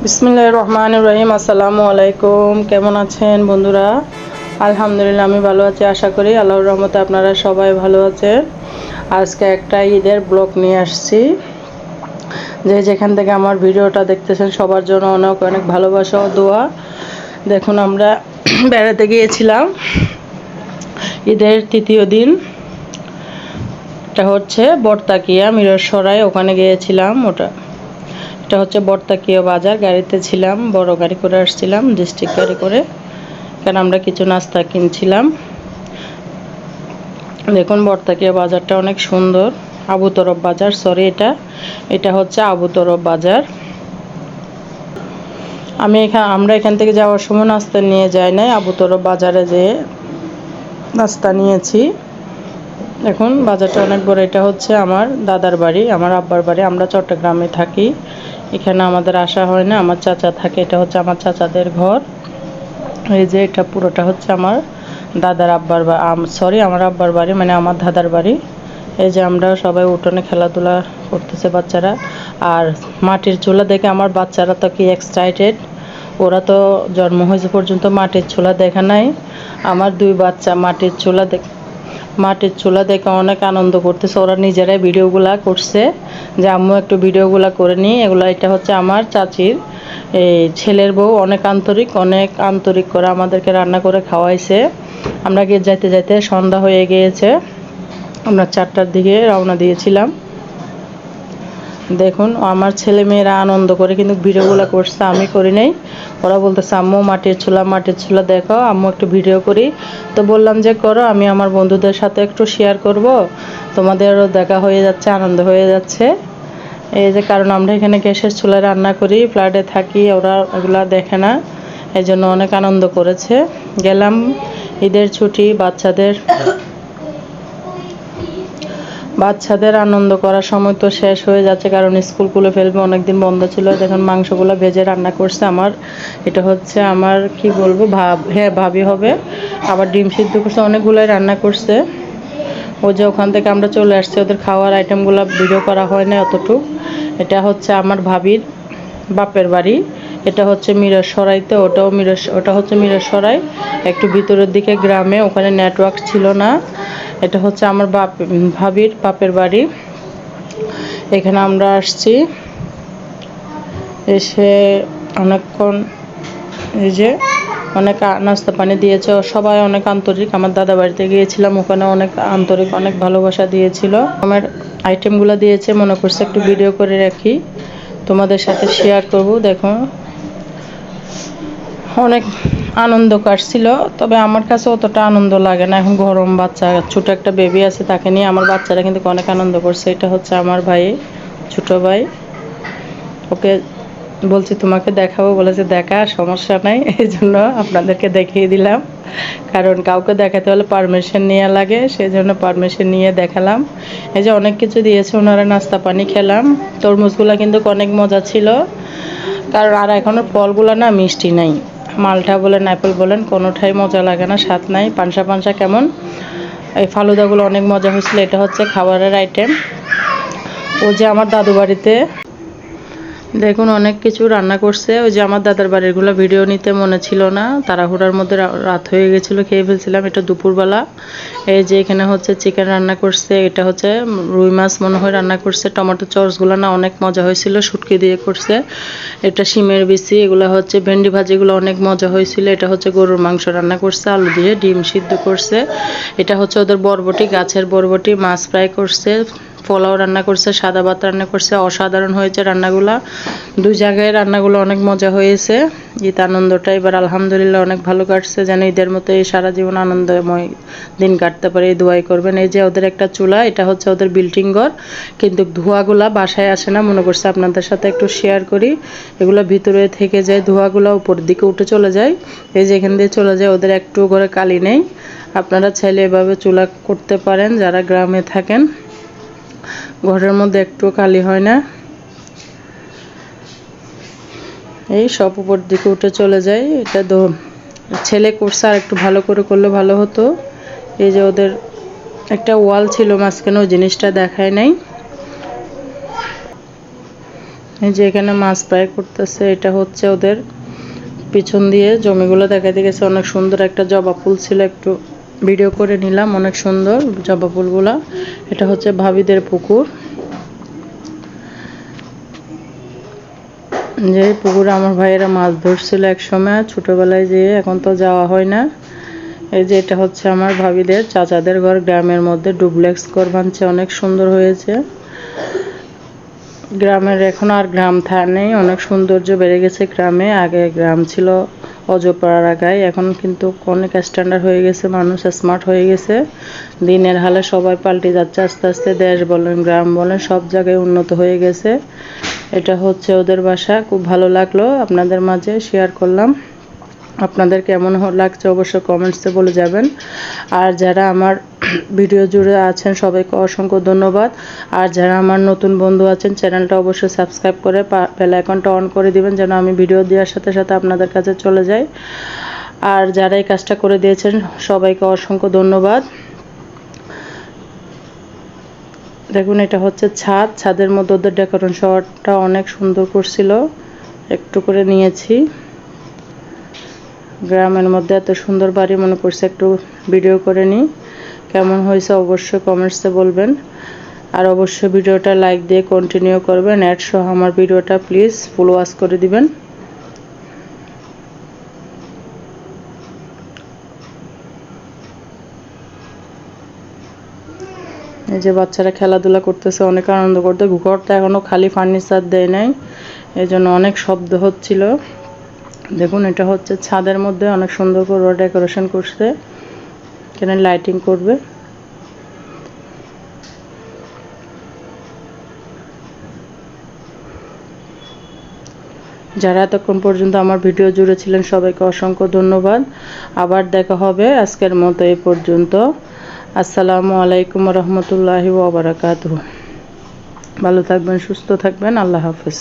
বিসমিল্লাহির রহমানির রহিম। আসসালামু আলাইকুম। কেমন আছেন বন্ধুরা? আলহামদুলিল্লাহ আমি ভালো আছি। আশা করি আল্লাহর রহমতে আপনারা সবাই ভালো আছেন। আজকে একটা ঈদের ব্লগ নিয়ে আসছি। যেখান থেকে আমার ভিডিওটা দেখতেছেন সবার জন্য অনেক অনেক ভালোবাসা ও দোয়া। দেখুন আমরা বেড়াতে গিয়েছিলাম ঈদের তৃতীয় দিন। এটা হচ্ছে বর্তাকিয়া মিরসরাই, ওখানে গিয়েছিলাম। এটা হচ্ছে বর্তাকিয়া বাজার। গাড়িতে ছিলাম, বড় গাড়ি করে আসছিলাম, ডিস্ট্রিক্ট গাড়ি করে, কারণ আমরা কিছু নাস্তা কিনছিলাম। দেখুন বর্তাকিয়া বাজারটা অনেক সুন্দর। আবু তরফ বাজার, সরি, এটা হচ্ছে আবু তরফ বাজার। আমরা এখান থেকে যাওয়ার সময় নাস্তা নিয়ে যাই নাই, আবু তরফ বাজারে যেয়ে নাস্তা নিয়েছি। দেখুন বাজারটা অনেক বড়। এটা হচ্ছে আমার দাদার বাড়ি, আমার আব্বার বাড়ি। আমরা চট্টগ্রামে থাকি, এখানে আমাদের আসা হয় না। আমার চাচা থাকে, এটা হচ্ছে আমার চাচাদের ঘর। এই যে এটা পুরোটা হচ্ছে আমার দাদার আব্বার আমার আব্বার বাড়ি, মানে আমার দাদার বাড়ি। এই যে আমরা সবাই উঠোনে খেলাধুলা করতেছে বাচ্চারা। আর মাটির চুলা দেখে আমার বাচ্চারা তো কি এক্সাইটেড। ওরা তো জন্ম হয়েছে পর্যন্ত মাটির চুলা দেখা নাই। আমার দুই বাচ্চা মাটির চুলা দেখে অনেক আনন্দ করতেছে। ওরা নিজেরাই ভিডিওগুলা করছে যে আম্মু একটু ভিডিওগুলা করে নিই। এটা হচ্ছে আমার চাচির এই ছেলের বউ, অনেক আন্তরিক করে আমাদেরকে রান্না করে খাওয়াইছে। আমরা গিয়ে যাইতে যাইতে সন্ধ্যা হয়ে গিয়েছে। আমরা 4টার দিকে রওনা দিয়েছিলাম। দেখুন আমার ছেলে মেয়েরা আনন্দ করে কিন্তু ভিডিওগুলো করছে, আমি করি নাই। ওরা বলতেছে আম্মু মাটির চুলা দেখো, আম্মু একটু ভিডিও করি। তো বললাম যে করো, আমি আমার বন্ধুদের সাথে একটু শেয়ার করব, তোমাদেরও দেখা হয়ে যাচ্ছে, আনন্দ হয়ে যাচ্ছে। এই যে কারণ আমরা এখানে গ্যাসের চুলায় রান্না করি, ফ্ল্যাটে থাকি, ওরা এগুলা দেখে না, এই জন্য অনেক আনন্দ করেছে। গেলাম ঈদের ছুটি, বাচ্চাদের আনন্দ করার সময় তো শেষ হয়ে যাচ্ছে, কারণ স্কুল খুলে ফেলবে, অনেকদিন বন্ধ ছিল। দেখুন মাংসগুলো ভেজে রান্না করছে আমার, এটা হচ্ছে আমার কি বলবো ভাবি হবে। আবার ডিম সিদ্ধ করছে, অনেকগুলোই রান্না করছে। ওই যে ওখান থেকে আমরা চলে আসছি, ওদের খাওয়ার আইটেমগুলো ভিডিও করা হয় না অতটুকু। এটা হচ্ছে আমার ভাবির বাপের বাড়ি, এটা হচ্ছে মিরসরাইতে, ওটা হচ্ছে মিরসরাই, একটু ভিতরের দিকে গ্রামে, ওখানে নেটওয়ার্ক ছিল না। এটা হচ্ছে আমার ভাবির বাপের বাড়ি। এখানে আমরা আসছি, এসে অনেকক্ষণ এই যে অনেক নাস্তা পানি দিয়েছে, সবাই অনেক আন্তরিক। আমার দাদা বাড়িতে গিয়েছিলাম, ওখানে অনেক আন্তরিক, অনেক ভালোবাসা দিয়েছিল। আমার আইটেমগুলো দিয়েছে, মনে করছে একটু ভিডিও করে রাখি, তোমাদের সাথে শেয়ার করব। দেখো অনেক আনন্দ কাটছিল, তবে আমার কাছে অতটা আনন্দ লাগে না। এখন গরম, বাচ্চা, ছোট একটা বেবি আছে, তাকে নিয়ে আমার বাচ্চারা কিন্তু অনেক আনন্দ করছে। এটা হচ্ছে আমার ভাই, ছোট ভাই। ওকে বলছি তোমাকে দেখাবো, বলেছে দেখা, সমস্যা নাই, এই জন্য আপনাদেরকে দেখিয়ে দিলাম। কারণ কাউকে দেখাতে হলে পারমিশন নেওয়া লাগে, সেই জন্য পারমিশন নিয়ে দেখালাম। এই যে অনেক কিছু দিয়েছে ওনারা, নাস্তা পানি খেলাম। তরমুজগুলো কিন্তু অনেক মজা ছিল, কারণ আর এখনো ফলগুলো না মিষ্টি নাই। মালটা বলেন, অ্যাপেল বলেন, কোনোটাই মজা লাগে না, স্বাদ নাই, পানসা কেমন। এই ফালুদাগুলো অনেক মজা হয়েছিল। এটা হচ্ছে খাবারের আইটেম। ও যে আমার দাদু বাড়িতে দেখুন অনেক কিছু রান্না করছে। ওই যে আমার দাদার বাড়িরগুলো ভিডিও নিতে মনে ছিল না, তাড়াহুড়ার মধ্যে রাত হয়ে গেছিলো, খেয়ে ফেলছিলাম। এটা দুপুরবেলা। এই যে এখানে হচ্ছে চিকেন রান্না করছে, এটা হচ্ছে রুই মাছ মনে হয় রান্না করছে। টমেটো চসগুলো না অনেক মজা হয়েছিল, শুটকি দিয়ে করছে। এটা শিমের বিচি, এগুলো হচ্ছে ভেন্ডি ভাজিগুলো অনেক মজা হয়েছিল। এটা হচ্ছে গরুর মাংস রান্না করছে, আলু দিয়ে ডিম সিদ্ধ করছে। এটা হচ্ছে ওদের বরবটি, গাছের বরবটি, মাছ ফ্রাই করছে, পোলাও রান্না করছে, সাদা ভাত রান্না করছে। অসাধারণ হয়েছে রান্নাগুলা, দুই জায়গায় রান্নাগুলো অনেক মজা হয়েছে। ঈদ আনন্দটা এবার আলহামদুলিল্লাহ অনেক ভালো কাটছে, যেন ঈদের মতো এই সারা জীবন আনন্দময় দিন কাটতে পারে, এই দোয়াই করবেন। এই যে ওদের একটা চুলা, এটা হচ্ছে ওদের বিল্ডিং ঘর, কিন্তু ধোঁয়াগুলা বাসায় আসে না, মনে করছে আপনাদের সাথে একটু শেয়ার করি। এগুলো ভিতরে থেকে যায়, ধোঁয়াগুলো উপর দিকে উঠে চলে যায়, এই যে এখান দিয়ে চলে যায়। ওদের একটু করে কালি নেই। আপনারা চাইলে এভাবে চুলা করতে পারেন, যারা গ্রামে থাকেন। ঘরের মধ্যে একটু কালি হয় না, এই সব উপর দিকে উঠে চলে যায়। এটা ছেলে করছে, আর একটু ভালো করে করলে ভালো হতো। এই যে ওদের একটা ওয়াল ছিল মাঝখানে, ওই জিনিসটা দেখায় নাই। এই যে এখানে মাছ ফ্রাই করতেছে, এটা হচ্ছে ওদের পিছন দিয়ে জমিগুলো দেখাতে গেছে। অনেক সুন্দর একটা জবা ফুল ছিল, একটু ভিডিও করে নিলাম, অনেক সুন্দর জবা ফুলগুলা। এটা হচ্ছে ভাবিদের পুকুর, যে পুকুরে আমার ভাইয়েরা মাছ ধরছিল এক সময় ছোটবেলায়, যেয়ে এখন তো যাওয়া হয় না। এই যে এটা হচ্ছে আমার ভাবিদের চাচাদের ঘর, গ্রামের মধ্যে ডুপ্লেক্স ঘর বানছে, অনেক সুন্দর হয়েছে। গ্রামের এখন আর গ্রাম নেই, অনেক সৌন্দর্য বেড়ে গেছে গ্রামে। আগে গ্রাম ছিল অজপাড়ার আগায়, এখন কিন্তু অনেক স্ট্যান্ডার্ড হয়ে গেছে, মানুষ স্মার্ট হয়ে গেছে। দিনের হালে সবাই পাল্টে যাচ্ছে আস্তে আস্তে, দেশ বলেন গ্রাম বলেন সব জায়গায় উন্নত হয়ে গেছে। এটা হচ্ছে ওদের বাসা, খুব ভালো লাগলো আপনাদের মাঝে শেয়ার করলাম। আপনাদের কেমন লাগছে অবশ্যই কমেন্টসে বলে যাবেন। আর যারা আমার ভিডিও জুড়ে আছেন সবাইকে অসংখ্য ধন্যবাদ। আর যারা আমার নতুন বন্ধু আছেন চ্যানেলটা অবশ্যই সাবস্ক্রাইব করে বেল আইকনটা অন করে দিবেন, যেন আমি ভিডিও দেওয়ার সাথে সাথে আপনাদের কাছে চলে যায়। আর যারা এই কাজটা করে দিয়েছেন সবাইকে অসংখ্য ধন্যবাদ। দেখুন এটা হচ্ছে ছাদের মধ্যে ওদের ডেকোরেশনটা অনেক সুন্দর করছিল, একটু করে নিয়েছি। গ্রামের মধ্যে এত সুন্দর বাড়ি, মনে করছে একটু ভিডিও করে নিই। কেমন হয়েছে অবশ্যই কমেন্টসে বলবেন। আর অবশ্যই ভিডিওটা লাইক দিয়ে কন্টিনিউ করবেন, অ্যাড সহ আমার ভিডিওটা প্লিজ ফুল ওয়াচ করে দিবেন। এই যে বাচ্চারা খেলাধুলা করতেছে, অনেক আনন্দ করতে। ঘরটা এখনো খালি, ফার্নিচার দেয় নাই, এই জন্য অনেক শব্দ হচ্ছিল। দেখুন এটা হচ্ছে ছাদের মধ্যে অনেক সুন্দর করে ডেকোরেশন করছে, এখানে লাইটিং করবে। যারা এতক্ষণ পর্যন্ত আমার ভিডিও জুড়ে ছিলেন সবাইকে অসংখ্য ধন্যবাদ। আবার দেখা হবে, আজকের মতো এই পর্যন্ত। আসসালামু আলাইকুম রহমতুল্লাহি ওয়া বারাকাতুহু। ভালো থাকবেন, সুস্থ থাকবেন, আল্লাহ হাফেজ।